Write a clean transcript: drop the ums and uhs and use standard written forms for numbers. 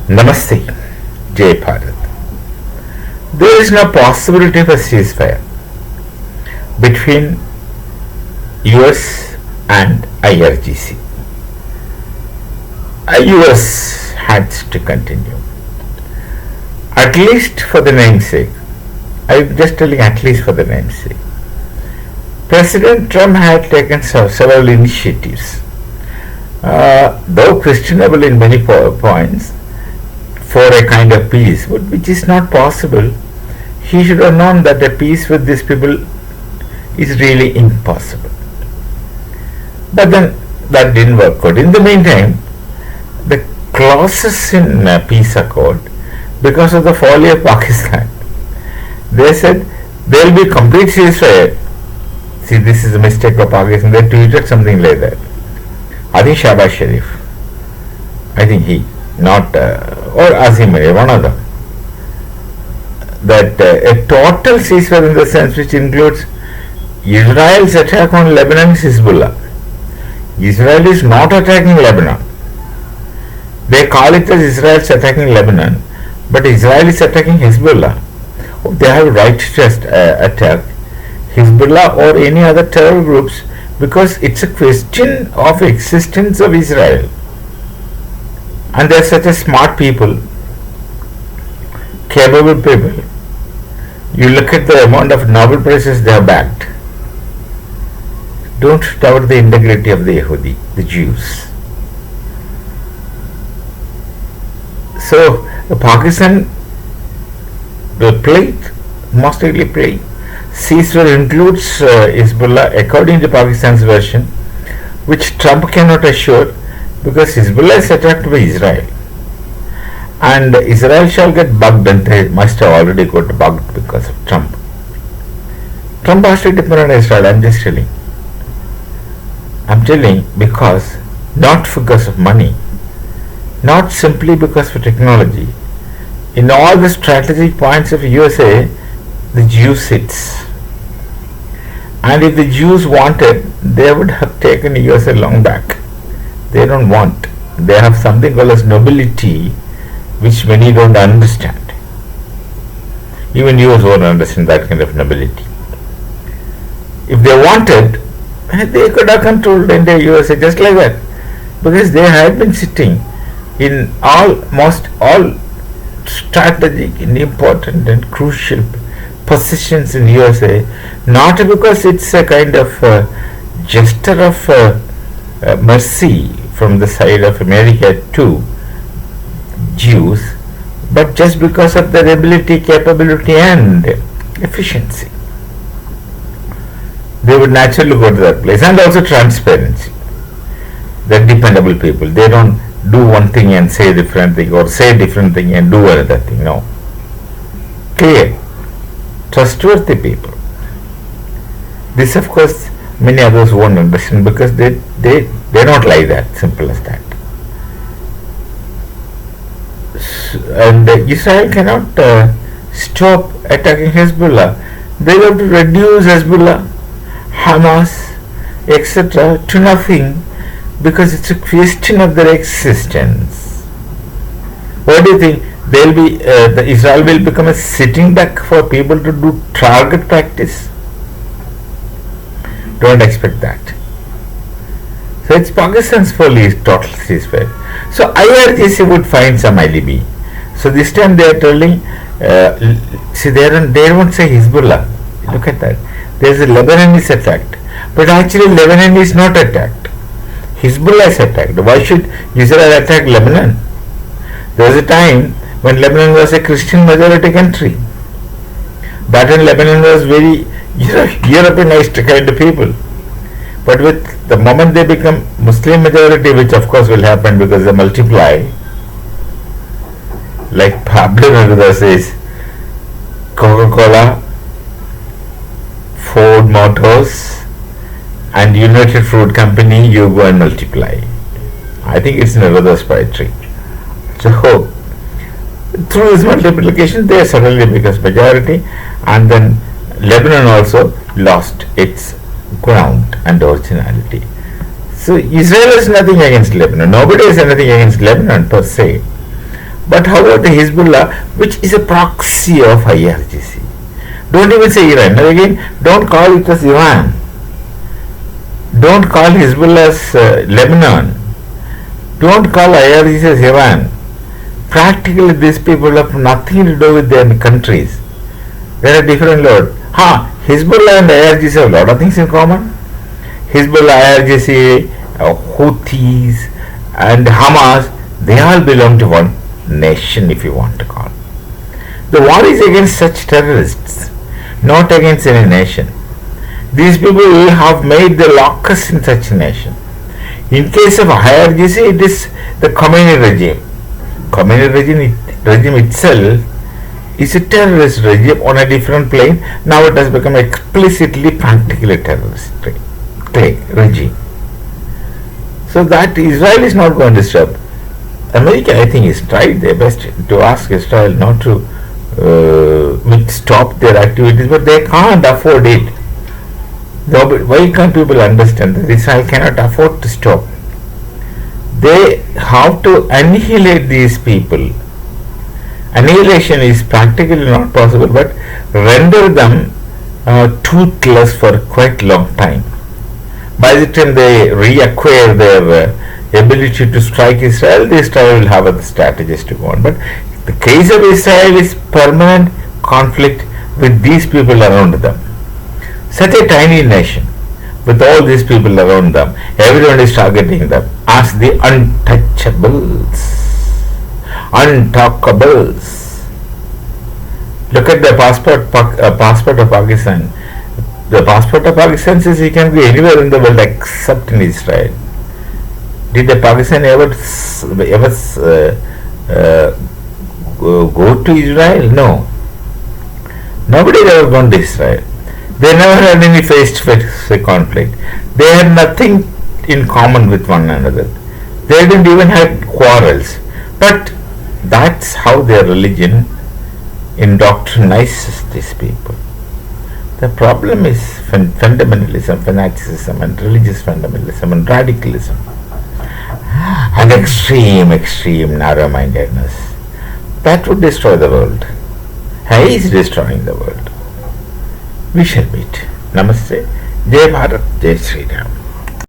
Namaste, Jai Bharat. There is no possibility of a ceasefire between US and IRGC. US has to continue, at least for the namesake. I'm just telling at least for the namesake. President Trump had taken several initiatives, though questionable in many points, for a kind of peace, but which is not possible. He should have known that a peace with these people is really impossible. But then that didn't work out. In the meantime, the clauses in peace accord, because of the folly of Pakistan, they said there will be complete ceasefire. See, this is a mistake of Pakistan. They tweeted something like that. I think Shahbaz Sharif, I think he, not or Azim Ali, one of them, that a total ceasefire in the sense which includes Israel's attack on Lebanon is Hezbollah. Israel is not attacking Lebanon. They call it as Israel's attacking Lebanon, but Israel is attacking Hezbollah. They have right to just attack Hezbollah or any other terror groups because it's a question of existence of Israel. And they're such a smart people, capable people. You look at the amount of Nobel Prizes they have backed. Don't doubt the integrity of the Yehudi, the Jews. So Pakistan will play, most likely play. Ceasefire includes Hezbollah according to Pakistan's version, which Trump cannot assure because Hezbollah is attacked by Israel. And Israel shall get bugged, and they must have already got bugged because of Trump. Trump has to depend on Israel, I'm just telling. I'm telling because, not because of money, not simply because of technology. In all the strategic points of USA, the Jew sits. And if the Jews wanted, they would have taken USA long back. They don't want. They have something called as nobility, which many don't understand. Even US won't understand that kind of nobility. If they wanted, they could have controlled the entire USA just like that, because they had been sitting in almost all strategic and important and crucial positions in USA, not because it's a kind of gesture of mercy from the side of America to Jews, but just because of their ability, capability and efficiency. They would naturally go to that place, and also transparency. They're dependable people. They don't do one thing and say different thing, or say different thing and do another thing. No. Clear, trustworthy people. This, of course, many others won't understand because they don't like that. Simple as that. And Israel cannot stop attacking Hezbollah. They have to reduce Hezbollah, Hamas, etc. to nothing because it's a question of their existence. What do you think? They'll be the Israel will become a sitting duck for people to do target practice? Don't expect that. So it's Pakistan's police total ceasefire. So IRGC would find some alibi. So this time they are telling, see they won't say Hezbollah. Look at that. There's a Lebanese attacked, but actually Lebanon is not attacked. Hezbollah is attacked. Why should Israel attack Lebanon? There was a time when Lebanon was a Christian majority country. That when Lebanon was very Europeanized kind of people. But with the moment they become Muslim majority, which of course will happen because they multiply, like Pablo Neruda says, Coca-Cola, Ford Motors and United Fruit Company, you go and multiply. I think it's Neruda's poetry. So through this multiplication they suddenly becomes majority, and then Lebanon also lost its ground and originality. So Israel has nothing against Lebanon. Nobody has anything against Lebanon per se. But how about the Hezbollah, which is a proxy of IRGC? Don't even say Iran. Now again, don't call it as Iran. Don't call Hezbollah as Lebanon. Don't call IRGC as Iran. Practically, these people have nothing to do with their countries. They are different Lord. Hezbollah and IRGC have a lot of things in common. Hezbollah, IRGC, Houthis, and Hamas, they all belong to one nation, if you want to call. The war is against such terrorists, not against any nation. These people have made the locus in such a nation. In case of IRGC, it is the Khomeini regime. Khomeini regime itself is a terrorist regime on a different plane. Now it has become explicitly practically terrorist regime. So that Israel is not going to stop. America, I think, is tried their best to ask Israel not to stop their activities, but they can't afford it. Why can't people understand that Israel cannot afford to stop? They have to annihilate these people. Annihilation is practically not possible, but render them toothless for quite long time. By the time they reacquire their ability to strike Israel, Israel will have other strategies to go on. But the case of Israel is permanent conflict with these people around them. Such a tiny nation with all these people around them, everyone is targeting them as the untouchables, untalkables. Look at the passport of Pakistan. The passport of Pakistan says he can be anywhere in the world except in Israel. Did the Pakistan ever go to Israel? No. Nobody has ever gone to Israel. They never had any face-to-face conflict. They had nothing in common with one another. They didn't even have quarrels. But that's how their religion indoctrinizes these people. The problem is fundamentalism, fanaticism, and religious fundamentalism, and radicalism, and extreme narrow-mindedness. That would destroy the world. He is destroying the world. We shall meet. Namaste. Jai Bharat, Jai Sri Ram.